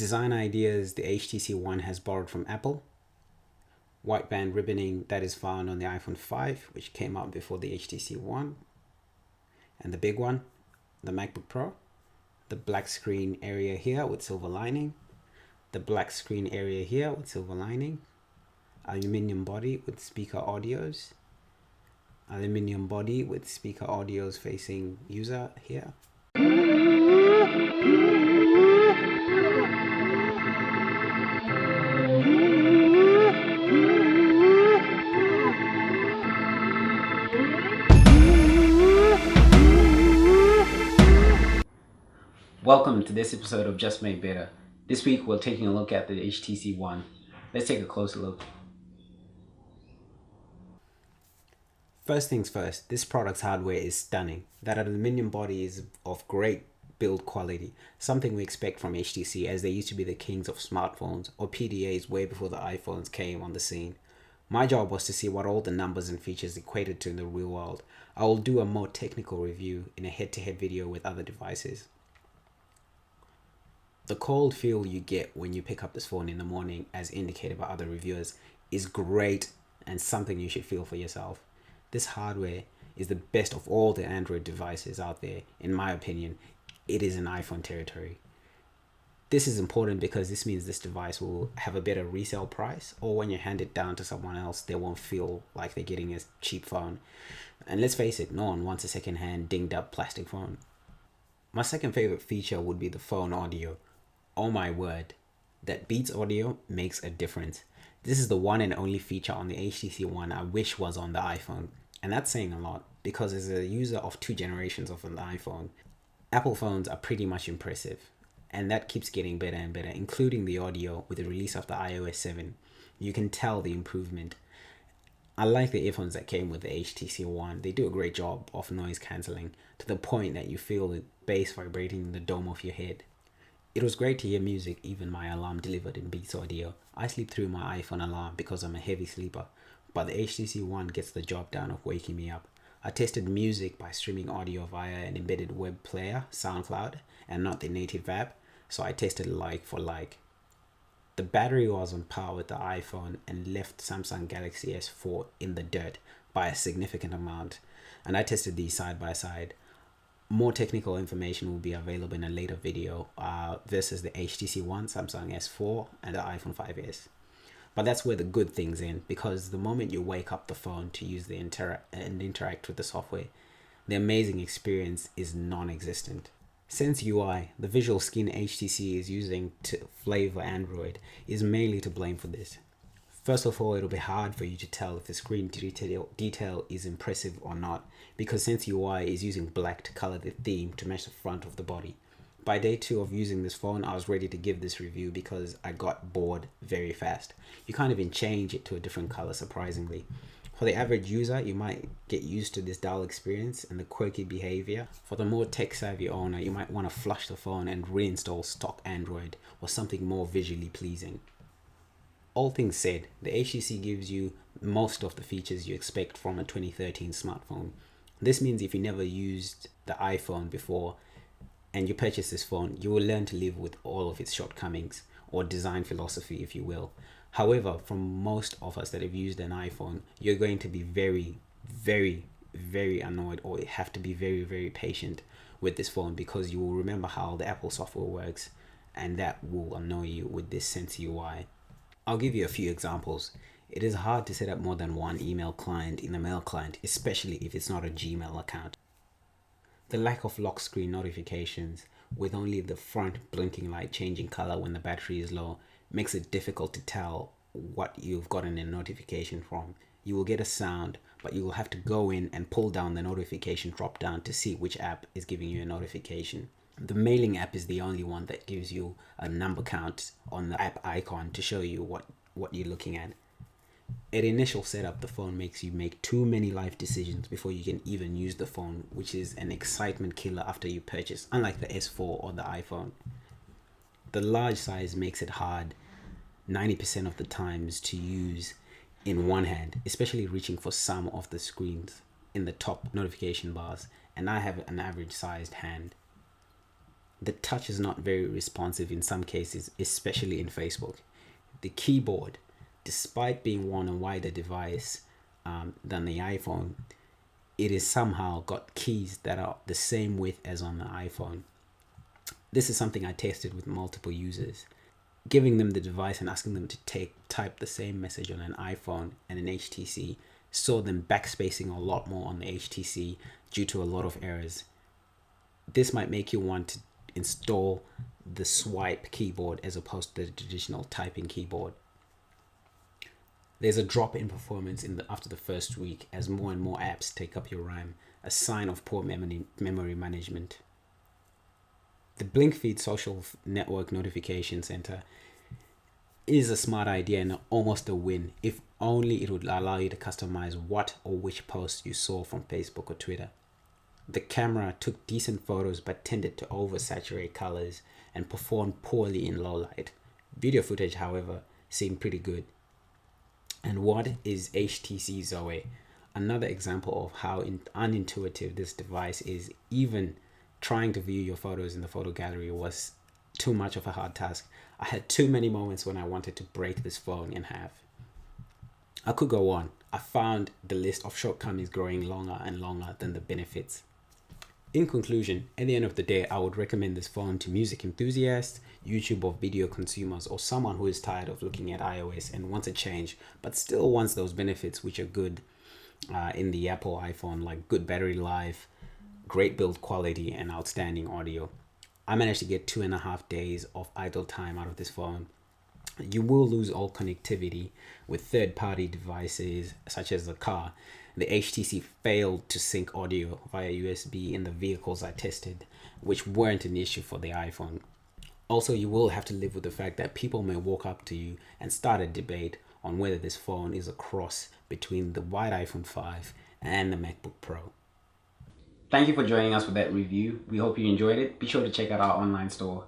Design ideas the HTC One has borrowed from Apple. White band ribboning that is found on the iPhone 5, which came out before the HTC One. And the big one, the MacBook Pro. The black screen area here with silver lining. The black screen area here with silver lining. Aluminium body with speaker audios. Aluminium body with speaker audios facing user here. Welcome to this episode of Just Made Better. This week we're taking a look at the HTC One. Let's take a closer look. First things first, this product's hardware is stunning. That aluminium body is of great build quality, something we expect from HTC as they used to be the kings of smartphones or PDAs way before the iPhones came on the scene. My job was to see what all the numbers and features equated to in the real world. I will do a more technical review in a head-to-head video with other devices. The cold feel you get when you pick up this phone in the morning, as indicated by other reviewers, is great and something you should feel for yourself. This hardware is the best of all the Android devices out there. In my opinion, it is in iPhone territory. This is important because this means this device will have a better resale price, or when you hand it down to someone else, they won't feel like they're getting a cheap phone. And let's face it, no one wants a second-hand dinged up plastic phone. My second favorite feature would be the phone audio. Oh my word, that Beats audio makes a difference. This is the one and only feature on the HTC One I wish was on the iPhone. And that's saying a lot, because as a user of two generations of an iPhone, Apple phones are pretty much impressive. And that keeps getting better and better, including the audio with the release of the iOS 7. You can tell the improvement. I like the earphones that came with the HTC One. They do a great job of noise cancelling to the point that you feel the bass vibrating in the dome of your head. It was great to hear music, even my alarm delivered in Beats audio. I sleep through my iPhone alarm because I'm a heavy sleeper, but the HTC One gets the job done of waking me up. I tested music by streaming audio via an embedded web player, SoundCloud, and not the native app, so I tested like for like. The battery was on par with the iPhone and left Samsung Galaxy S4 in the dirt by a significant amount, and I tested these side by side. More technical information will be available in a later video versus the HTC One, Samsung S4, and the iPhone 5s. But that's where the good things end, because the moment you wake up the phone to use and interact with the software, the amazing experience is non-existent. Sense UI, the visual skin HTC is using to flavor Android, is mainly to blame for this. First of all, it'll be hard for you to tell if the screen detail is impressive or not, because Sense UI is using black to color the theme to match the front of the body. By day 2 of using this phone, I was ready to give this review because I got bored very fast. You can't even change it to a different color, surprisingly. For the average user, you might get used to this dull experience and the quirky behavior. For the more tech-savvy owner, you might want to flush the phone and reinstall stock Android or something more visually pleasing. All things said, the HTC gives you most of the features you expect from a 2013 smartphone. This means if you never used the iPhone before and you purchase this phone, you will learn to live with all of its shortcomings, or design philosophy if you will. However, from most of us that have used an iPhone, you're going to be very, very, very annoyed, or have to be very, very patient with this phone, because you will remember how the Apple software works, and that will annoy you with this Sense UI. I'll give you a few examples. It is hard to set up more than one email client in a mail client, especially if it's not a Gmail account. The lack of lock screen notifications, with only the front blinking light changing color when the battery is low, makes it difficult to tell what you've gotten a notification from. You will get a sound, but you will have to go in and pull down the notification drop down to see which app is giving you a notification. The mailing app is the only one that gives you a number count on the app icon to show you what you're looking at. At initial setup, the phone makes you make too many life decisions before you can even use the phone, which is an excitement killer after you purchase, unlike the S4 or the iPhone. The large size makes it hard 90% of the times to use in one hand, especially reaching for some of the screens in the top notification bars, and I have an average sized hand. The touch is not very responsive in some cases, especially in Facebook. The keyboard, despite being on a wider device than the iPhone, it is somehow got keys that are the same width as on the iPhone. This is something I tested with multiple users. Giving them the device and asking them to type the same message on an iPhone and an HTC saw them backspacing a lot more on the HTC due to a lot of errors. This might make you want to install the swipe keyboard as opposed to the traditional typing keyboard. There's a drop in performance after the first week as more and more apps take up your RAM, a sign of poor memory management. The BlinkFeed social network notification center is a smart idea and almost a win, if only it would allow you to customize what or which posts you saw from Facebook or Twitter. The camera took decent photos but tended to oversaturate colors and performed poorly in low light. Video footage, however, seemed pretty good. And what is HTC Zoe? Another example of how unintuitive this device is. Even trying to view your photos in the photo gallery was too much of a hard task. I had too many moments when I wanted to break this phone in half. I could go on. I found the list of shortcomings growing longer and longer than the benefits. In conclusion, at the end of the day, I would recommend this phone to music enthusiasts, YouTube or video consumers, or someone who is tired of looking at iOS and wants a change, but still wants those benefits which are good in the Apple iPhone, like good battery life, great build quality, and outstanding audio. I managed to get 2.5 days of idle time out of this phone. You will lose all connectivity with third-party devices such as the car. The HTC failed to sync audio via USB in the vehicles I tested, which weren't an issue for the iPhone. Also, you will have to live with the fact that people may walk up to you and start a debate on whether this phone is a cross between the white iPhone 5 and the MacBook Pro. Thank you for joining us for that review. We hope you enjoyed it. Be sure to check out our online store.